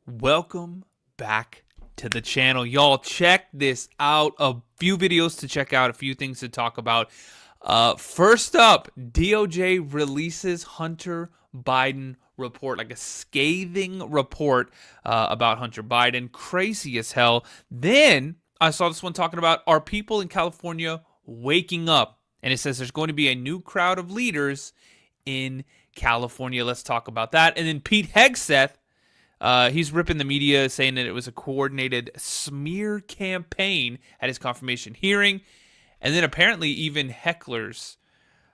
Welcome back to the channel. Y'all, check this out. A few videos to check out, a few things to talk about. First up, DOJ releases Hunter Biden report, like a scathing report about Hunter Biden. Crazy as hell. Then I saw this one talking about, are people in California waking up? And it says there's going to be a new crowd of leaders in California. Let's talk about that. And then Pete Hegseth, he's ripping the media, saying that it was a coordinated smear campaign at his confirmation hearing. And then apparently even hecklers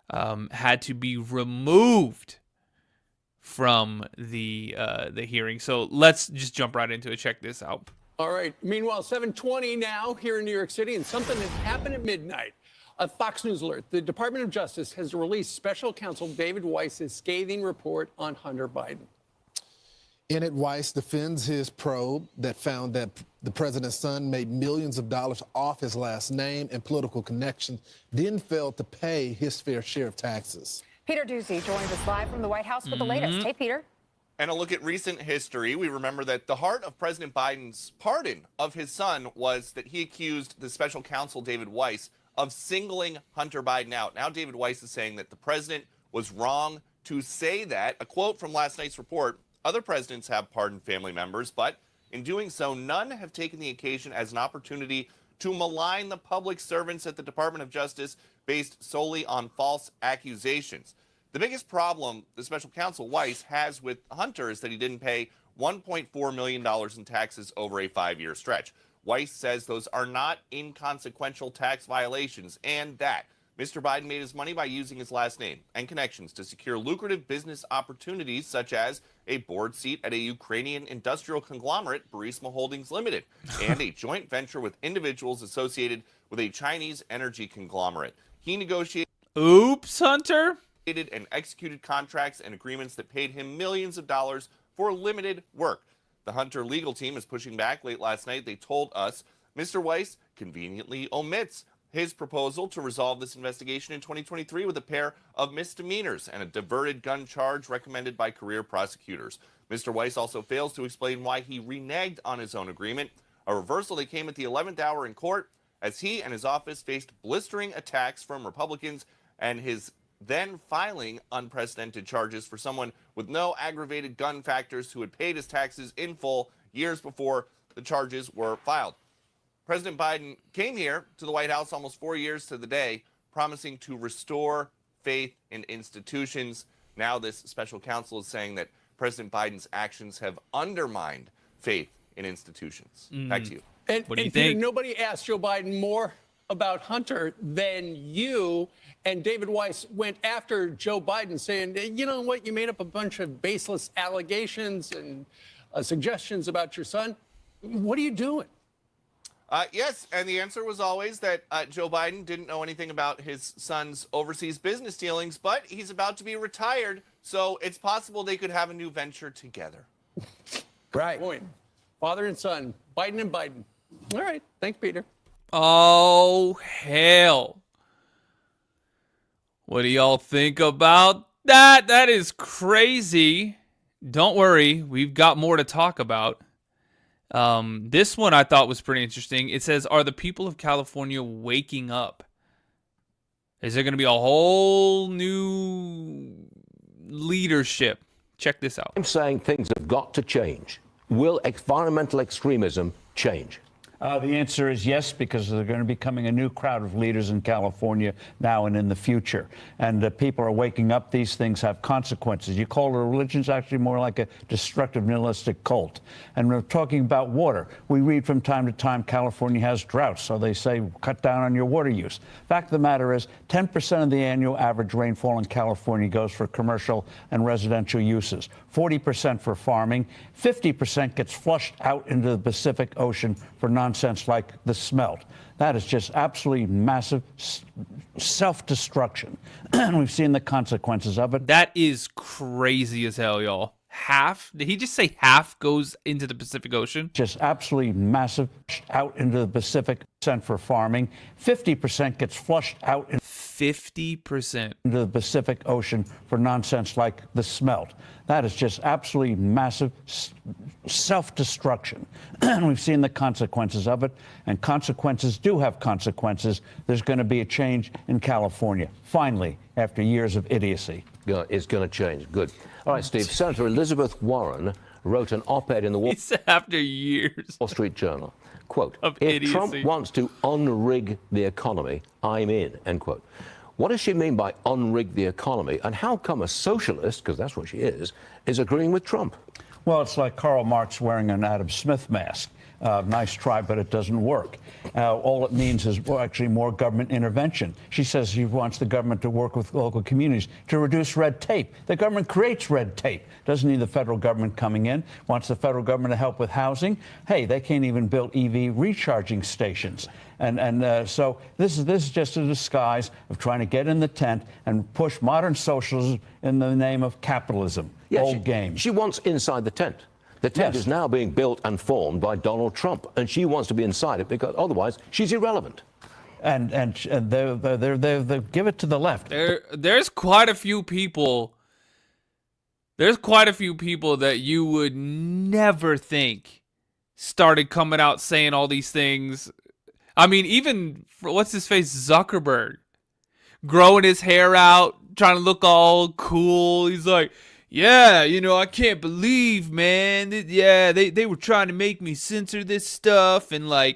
had to be removed from the hearing. So let's just jump right into it. Check this out. All right. Meanwhile, 7:20 now here in New York City, and something has happened at midnight. A Fox News alert. The Department of Justice has released special counsel David Weiss's scathing report on Hunter Biden. In it, Weiss defends his probe that found that the president's son made millions of dollars off his last name and political connections, then failed to pay his fair share of taxes. Peter Doocy joins us live from the White House with the latest. Hey, Peter. And a look at recent history. We remember that the heart of President Biden's pardon of his son was that he accused the special counsel, David Weiss, of singling Hunter Biden out. Now David Weiss is saying that the president was wrong to say that. A quote from last night's report: other presidents have pardoned family members, but in doing so, none have taken the occasion as an opportunity to malign the public servants at the Department of Justice based solely on false accusations. The biggest problem the special counsel Weiss has with Hunter is that he didn't pay $1.4 million in taxes over a 5-year stretch. Weiss says those are not inconsequential tax violations, and that Mr. Biden made his money by using his last name and connections to secure lucrative business opportunities, such as a board seat at a Ukrainian industrial conglomerate, Burisma Holdings Limited, and a joint venture with individuals associated with a Chinese energy conglomerate. He negotiated Hunter. And executed contracts and agreements that paid him millions of dollars for limited work. The Hunter legal team is pushing back. Late last night, they told us Mr. Weiss conveniently omits his proposal to resolve this investigation in 2023 with a pair of misdemeanors and a diverted gun charge recommended by career prosecutors. Mr. Weiss also fails to explain why he reneged on his own agreement, a reversal that came at the 11th hour in court as he and his office faced blistering attacks from Republicans and his then filing unprecedented charges for someone with no aggravated gun factors who had paid his taxes in full years before the charges were filed. President Biden came here to the White House almost 4 years to the day, promising to restore faith in institutions. Now this special counsel is saying that President Biden's actions have undermined faith in institutions. Back to you. And, What do you Peter, think? nobody asked Joe Biden more about Hunter than you. And David Weiss went after Joe Biden, saying, you know what, you made up a bunch of baseless allegations and suggestions about your son. What are you doing? Yes, and the answer was always that Joe Biden didn't know anything about his son's overseas business dealings, but he's about to be retired, so it's possible they could have a new venture together. Right. Point. Father and son, Biden and Biden. All right. Thanks, Peter. Oh, hell. What do y'all think about that? That is crazy. Don't worry, we've got more to talk about. This one I thought was pretty interesting. It says, are the people of California waking up? Is there going to be a whole new leadership? Check this out. I'm saying things have got to change. Will environmental extremism change? The answer is yes, because they're going to be becoming a new crowd of leaders in California now and in the future. And people are waking up. These things have consequences. You call it a religion, it's actually more like a destructive, nihilistic cult. And we're talking about water. We read from time to time California has droughts, so they say cut down on your water use. Fact of the matter is 10% of the annual average rainfall in California goes for commercial and residential uses, 40% for farming, 50% gets flushed out into the Pacific Ocean for nonsense like the smelt. That is just absolutely massive self-destruction. And we've seen the consequences of it. That is crazy as hell, y'all. Half? Did he just say half goes into the Pacific Ocean? Just absolutely massive out into the Pacific Ocean for farming. 50% gets flushed out in 50% into the Pacific Ocean for nonsense like the smelt. That is just absolutely massive self-destruction. And we've seen the consequences of it, and consequences do have consequences. There's going to be a change in California, finally, after years of idiocy. It's going to change. Good. All right, Steve. Senator Elizabeth Warren wrote an op-ed in the He said after years Wall Street Journal. Quote, of if idiocy. Trump wants to unrig the economy, I'm in, end quote. What does she mean by unrig the economy? And how come a socialist, because that's what she is agreeing with Trump? Well, it's like Karl Marx wearing an Adam Smith mask. Nice try, but it doesn't work. All it means is actually more government intervention. She says she wants the government to work with local communities to reduce red tape. The government creates red tape. Doesn't need the federal government coming in. Wants the federal government to help with housing. Hey, they can't even build EV recharging stations. So this is just a disguise of trying to get in the tent and push modern socialism in the name of capitalism. Old game. She wants inside the tent. The tent is now being built and formed by Donald Trump, and she wants to be inside it because otherwise she's irrelevant. And they give it to the left. There's quite a few people. There's quite a few people that you would never think started coming out saying all these things. I mean, even what's his face, Zuckerberg, growing his hair out, trying to look all cool. He's like, yeah, I can't believe, man. They were trying to make me censor this stuff. And I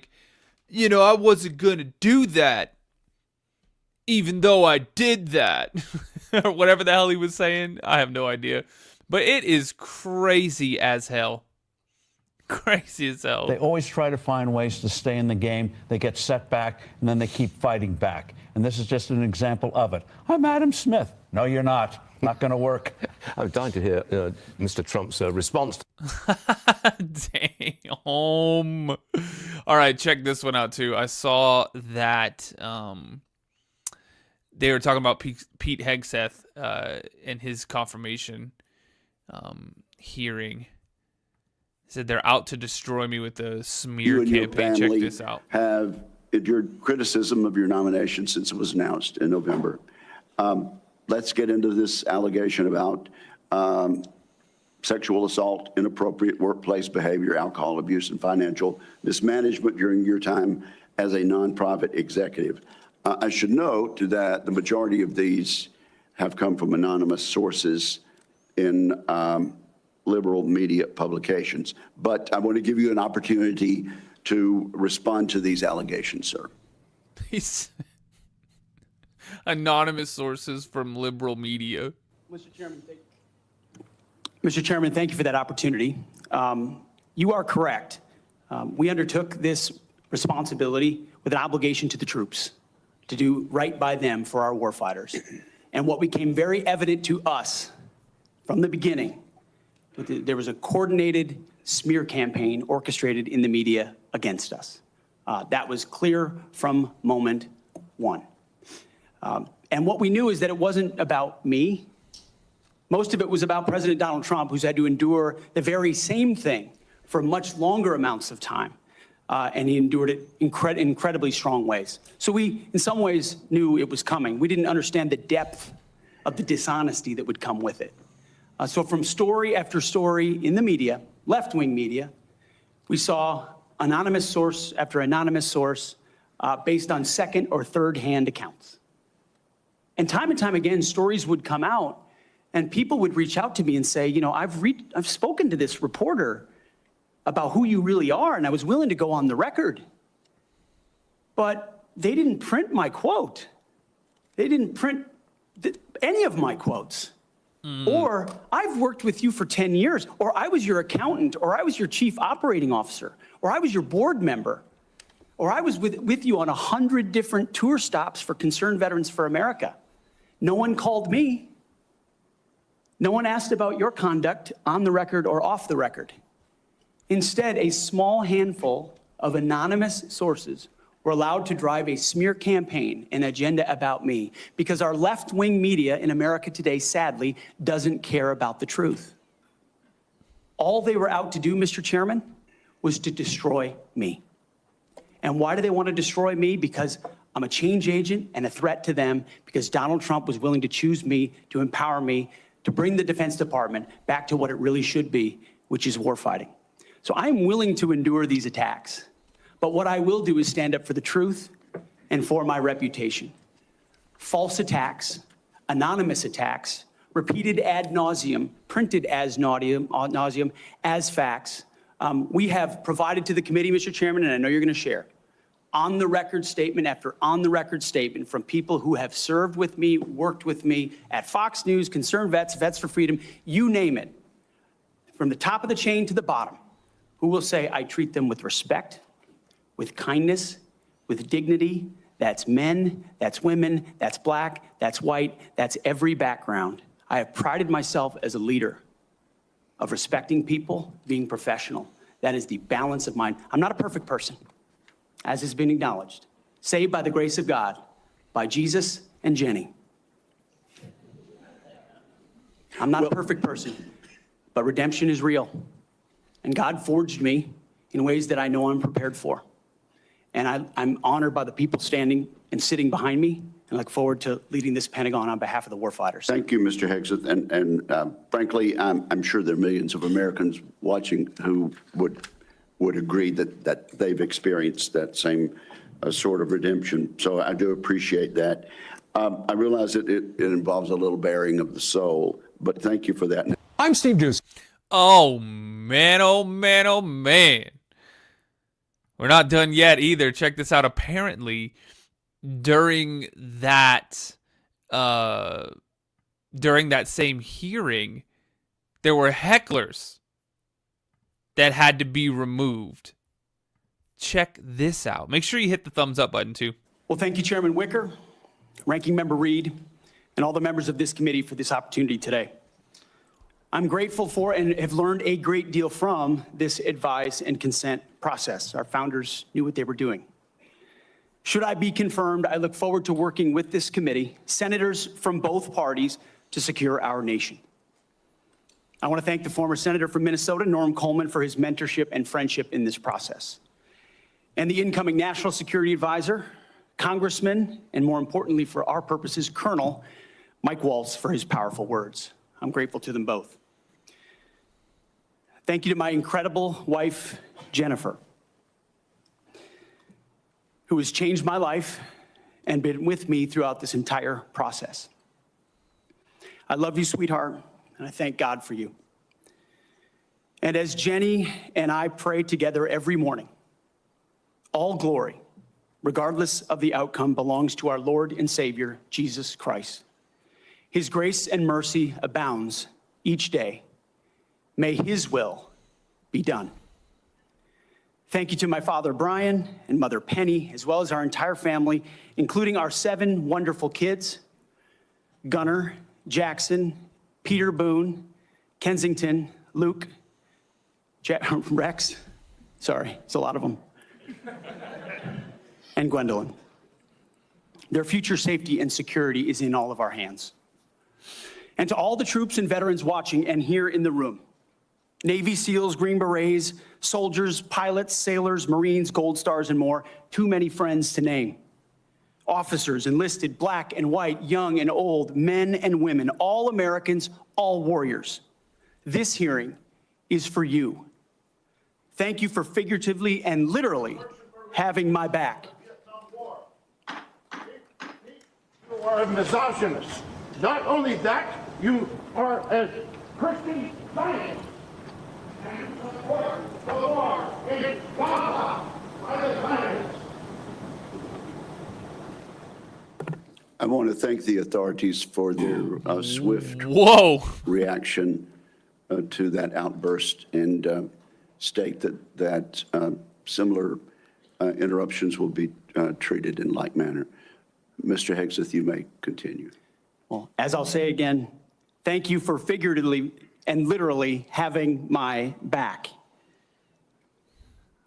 wasn't going to do that. Even though I did that. Or whatever the hell he was saying. I have no idea. But it is crazy as hell. Crazy as hell. They always try to find ways to stay in the game. They get set back, and then they keep fighting back. And this is just an example of it. I'm Adam Smith. No, you're not. Not going to work. I'm dying to hear Mr. Trump's response. Damn. All right, check this one out, too. I saw that they were talking about Pete Hegseth in his confirmation hearing. He said they're out to destroy me with the smear campaign. Check this out. Have endured criticism of your nomination since it was announced in November. Let's get into this allegation about sexual assault, inappropriate workplace behavior, alcohol abuse, and financial mismanagement during your time as a nonprofit executive. I should note that the majority of these have come from anonymous sources in liberal media publications. But I want to give you an opportunity to respond to these allegations, sir. These anonymous sources from liberal media. Mr. Chairman, thank you for that opportunity. You are correct. We undertook this responsibility with an obligation to the troops to do right by them for our warfighters. And what became very evident to us from the beginning, there was a coordinated smear campaign orchestrated in the media against us. That was clear from moment one. And what we knew is that it wasn't about me. Most of it was about President Donald Trump, who's had to endure the very same thing for much longer amounts of time. And he endured it in incredibly strong ways. So we, in some ways, knew it was coming. We didn't understand the depth of the dishonesty that would come with it. So from story after story in the media, left-wing media, we saw anonymous source after anonymous source based on second or third-hand accounts. And time again, stories would come out and people would reach out to me and say, I've spoken to this reporter about who you really are, and I was willing to go on the record. But they didn't print my quote. They didn't print any of my quotes. Or I've worked with you for 10 years, or I was your accountant, or I was your chief operating officer, or I was your board member, or I was with you on 100 different tour stops for Concerned Veterans for America. No one called me. No one asked about your conduct on the record or off the record. Instead, a small handful of anonymous sources were allowed to drive a smear campaign, an agenda about me, because our left-wing media in America today, sadly, doesn't care about the truth. All they were out to do, Mr. Chairman, was to destroy me. And why do they want to destroy me? Because I'm a change agent and a threat to them, because Donald Trump was willing to choose me, to empower me, to bring the Defense Department back to what it really should be, which is warfighting. So I'm willing to endure these attacks. But what I will do is stand up for the truth and for my reputation. False attacks, anonymous attacks, repeated ad nauseum, printed as nauseum, as facts. We have provided to the committee, Mr. Chairman, and I know you're going to share, on the record statement after on the record statement from people who have served with me, worked with me at Fox News, Concerned Vets, Vets for Freedom, you name it, from the top of the chain to the bottom, who will say, I treat them with respect, with kindness, with dignity. That's men, that's women, that's black, that's white, that's every background. I have prided myself as a leader of respecting people, being professional. That is the balance of mine. I'm not a perfect person, as has been acknowledged. Saved by the grace of God, by Jesus and Jenny. I'm not a perfect person, but redemption is real. And God forged me in ways that I know I'm prepared for. And I'm honored by the people standing and sitting behind me, and look forward to leading this Pentagon on behalf of the warfighters. Thank you, Mr. Hegseth. And frankly, I'm sure there are millions of Americans watching who would agree that they've experienced that same sort of redemption. So I do appreciate that. I realize that it involves a little bearing of the soul, but thank you for that. I'm Steve Doocy. Oh, man, oh, man, oh, man. We're not done yet either. Check this out. Apparently, during that same hearing, there were hecklers that had to be removed. Check this out. Make sure you hit the thumbs up button too. Well, thank you, Chairman Wicker, Ranking Member Reed, and all the members of this committee for this opportunity today. I'm grateful for and have learned a great deal from this advise and consent process. Our founders knew what they were doing. Should I be confirmed, I look forward to working with this committee, senators from both parties, to secure our nation. I want to thank the former senator from Minnesota, Norm Coleman, for his mentorship and friendship in this process. And the incoming National Security Advisor, Congressman, and more importantly for our purposes, Colonel Mike Waltz, for his powerful words. I'm grateful to them both. Thank you to my incredible wife, Jennifer, who has changed my life and been with me throughout this entire process. I love you, sweetheart, and I thank God for you. And as Jenny and I pray together every morning, all glory, regardless of the outcome, belongs to our Lord and Savior, Jesus Christ. His grace and mercy abounds each day. May his will be done. Thank you to my father, Brian, and mother, Penny, as well as our entire family, including our 7 wonderful kids, Gunnar, Jackson, Peter Boone, Kensington, Luke, Rex, sorry, it's a lot of them, and Gwendolyn. Their future safety and security is in all of our hands. And to all the troops and veterans watching and here in the room, Navy SEALs, Green Berets, soldiers, pilots, sailors, Marines, Gold Stars, and more, too many friends to name. Officers, enlisted, black and white, young and old, men and women, all Americans, all warriors. This hearing is for you. Thank you for figuratively and literally having my back. You are a misogynist. Not only that, you are a Christian Zionist. And support the war in Gaza by the Zionists. I want to thank the authorities for their swift reaction to that outburst and state that similar interruptions will be treated in like manner. Mr. Hegseth, you may continue. Well, as I'll say again, thank you for figuratively and literally having my back.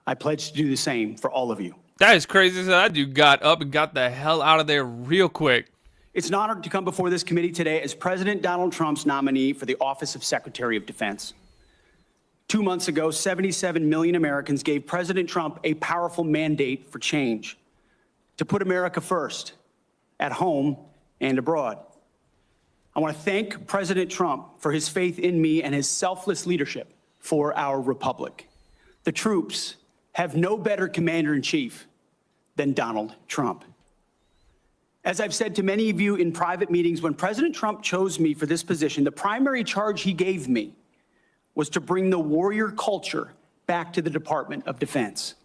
I pledge to do the same for all of you. That is crazy. So that dude got up and got the hell out of there real quick. It's an honor to come before this committee today as President Donald Trump's nominee for the office of Secretary of Defense. 2 months ago, 77 million Americans gave President Trump a powerful mandate for change, to put America first, at home and abroad. I want to thank President Trump for his faith in me and his selfless leadership for our republic. The troops have no better commander-in-chief than Donald Trump. As I've said to many of you in private meetings, when President Trump chose me for this position, the primary charge he gave me was to bring the warrior culture back to the Department of Defense.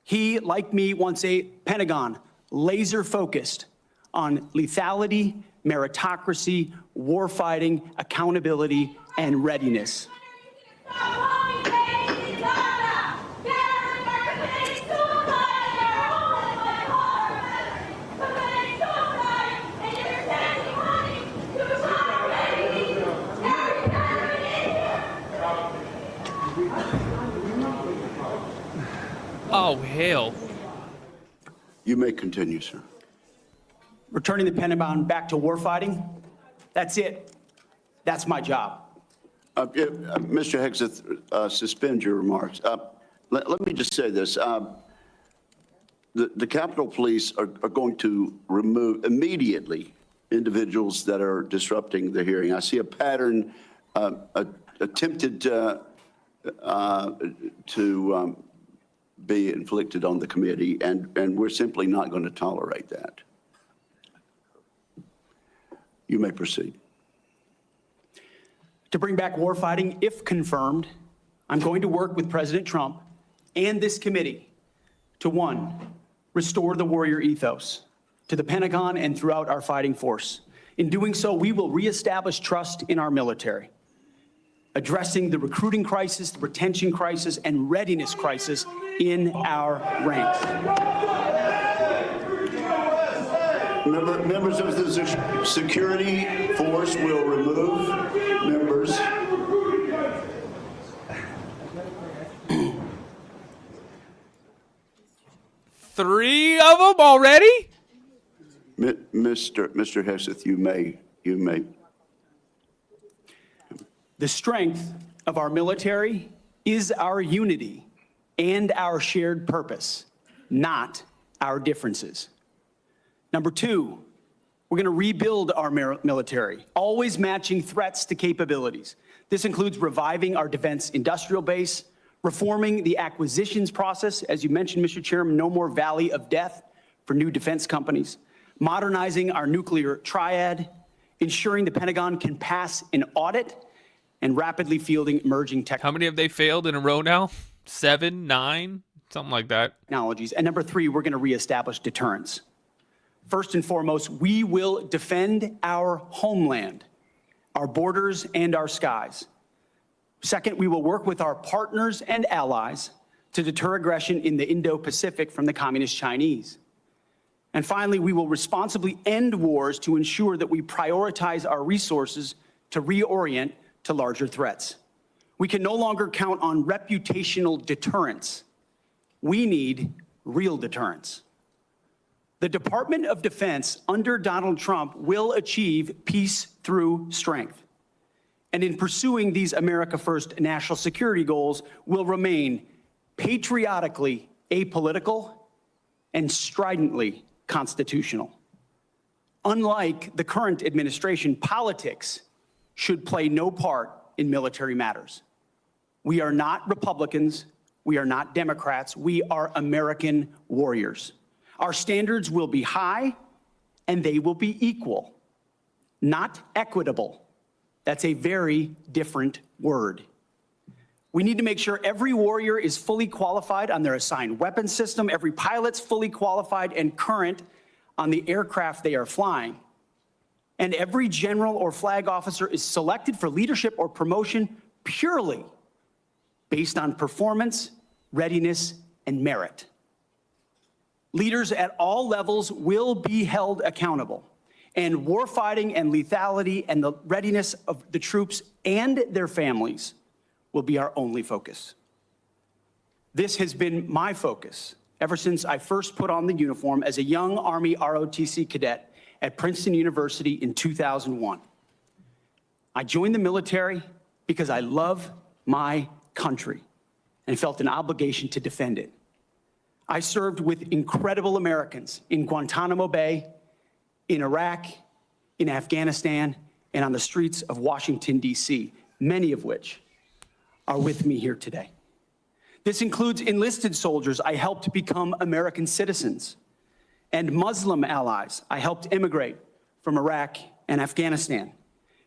He, like me, wants a Pentagon laser-focused on lethality, meritocracy, warfighting, accountability, and readiness. Oh, hell. You may continue, sir. Returning the Pentagon back to warfighting, that's it. That's my job. Mr. Hegseth, suspend your remarks. Let me just say this. The Capitol Police are going to remove immediately individuals that are disrupting the hearing. I see a pattern attempted to be inflicted on the committee, and we're simply not going to tolerate that. You may proceed. To bring back warfighting, if confirmed, I'm going to work with President Trump and this committee to, one, restore the warrior ethos to the Pentagon and throughout our fighting force. In doing so, we will reestablish trust in our military, addressing the recruiting crisis, the retention crisis, and readiness crisis in our ranks. Members of the security force will remove members. Three of them already? Mr. Hegseth, you may. The strength of our military is our unity and our shared purpose, not our differences. Number two, we're going to rebuild our military, always matching threats to capabilities. This includes reviving our defense industrial base, reforming the acquisitions process. As you mentioned, Mr. Chairman, no more valley of death for new defense companies, modernizing our nuclear triad, ensuring the Pentagon can pass an audit, and rapidly fielding emerging How many have they failed in a row now? 7, 9, something like that. technologies. And number three, we're going to reestablish deterrence. First and foremost, we will defend our homeland, our borders, and our skies. Second, we will work with our partners and allies to deter aggression in the Indo-Pacific from the Communist Chinese. And finally, we will responsibly end wars to ensure that we prioritize our resources to reorient to larger threats. We can no longer count on reputational deterrence. We need real deterrence. The Department of Defense under Donald Trump will achieve peace through strength. And in pursuing these America First national security goals, will remain patriotically apolitical and stridently constitutional. Unlike the current administration, politics should play no part in military matters. We are not Republicans. We are not Democrats. We are American warriors. Our standards will be high and they will be equal, not equitable. That's a very different word. We need to make sure every warrior is fully qualified on their assigned weapons system, every pilot's fully qualified and current on the aircraft they are flying, and every general or flag officer is selected for leadership or promotion purely based on performance, readiness, and merit. Leaders at all levels will be held accountable, and warfighting and lethality and the readiness of the troops and their families will be our only focus. This has been my focus ever since I first put on the uniform as a young Army ROTC cadet at Princeton University in 2001. I joined the military because I love my country and felt an obligation to defend it. I served with incredible Americans in Guantanamo Bay, in Iraq, in Afghanistan, and on the streets of Washington, D.C., many of which are with me here today. This includes enlisted soldiers I helped become American citizens, and Muslim allies I helped immigrate from Iraq and Afghanistan.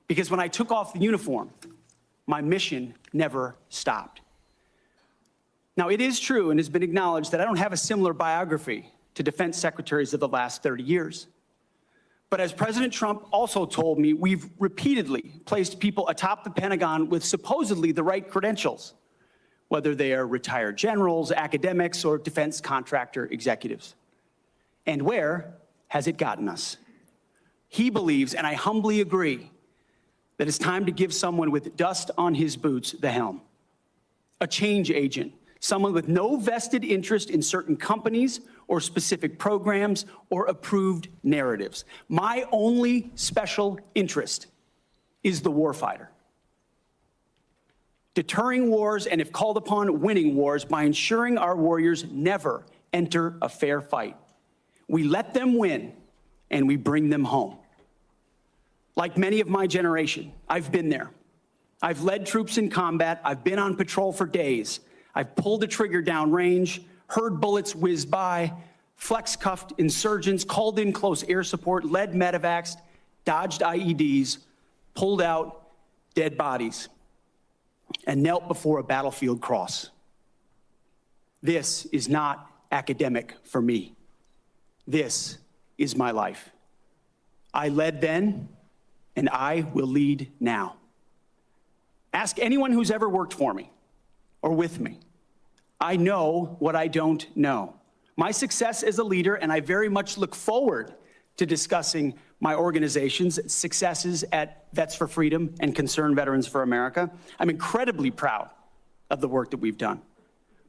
Because when I took off the uniform, my mission never stopped. Now, it is true and has been acknowledged that I don't have a similar biography to defense secretaries of the last 30 years. But as President Trump also told me, we've repeatedly placed people atop the Pentagon with supposedly the right credentials, whether they are retired generals, academics, or defense contractor executives. And where has it gotten us? He believes, and I humbly agree, that it's time to give someone with dust on his boots the helm. A change agent, someone with no vested interest in certain companies or specific programs or approved narratives. My only special interest is the warfighter. Deterring wars, and if called upon, winning wars by ensuring our warriors never enter a fair fight. We let them win, and we bring them home. Like many of my generation, I've been there. I've led troops in combat. I've been on patrol for days. I've pulled a trigger down range, heard bullets whiz by, flex-cuffed insurgents, called in close air support, led medevacs, dodged IEDs, pulled out dead bodies, and knelt before a battlefield cross. This is not academic for me. This is my life. I led then, and I will lead now. Ask anyone who's ever worked for me or with me. I know what I don't know. My success as a leader, and I very much look forward to discussing my organization's successes at Vets for Freedom and Concerned Veterans for America. I'm incredibly proud of the work that we've done.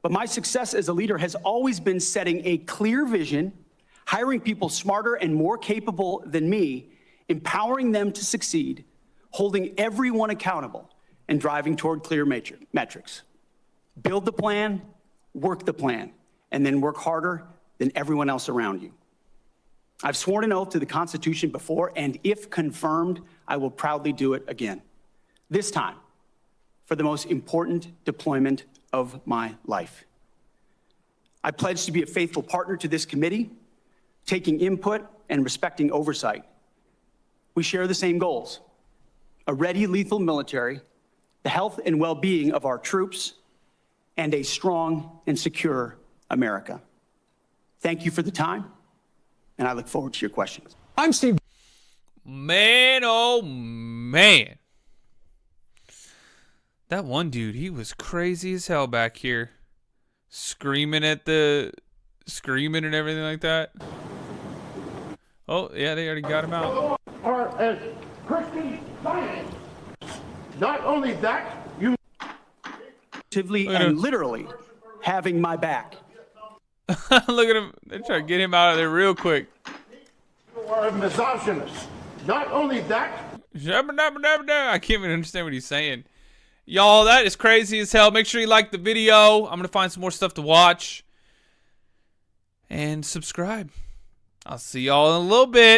But my success as a leader has always been setting a clear vision, hiring people smarter and more capable than me, empowering them to succeed, holding everyone accountable, and driving toward clear metrics. Build the plan, work the plan, and then work harder than everyone else around you. I've sworn an oath to the Constitution before, and if confirmed, I will proudly do it again. This time, for the most important deployment of my life. I pledge to be a faithful partner to this committee, taking input and respecting oversight. We share the same goals: a ready, lethal military, the health and well-being of our troops, and a strong and secure America. Thank you for the time, and I look forward to your questions. I'm Steve. Man, oh man. That one dude, he was crazy as hell back here. Screaming and everything like that. Oh, yeah, they already got him out. Are as Christian Zionists. Not only that, you And literally having my back. Look at him. They're trying to get him out of there real quick. are misogynists. Not only that, I can't even understand what he's saying. Y'all, that is crazy as hell. Make sure you like the video. I'm going to find some more stuff to watch. And subscribe. I'll see y'all in a little bit.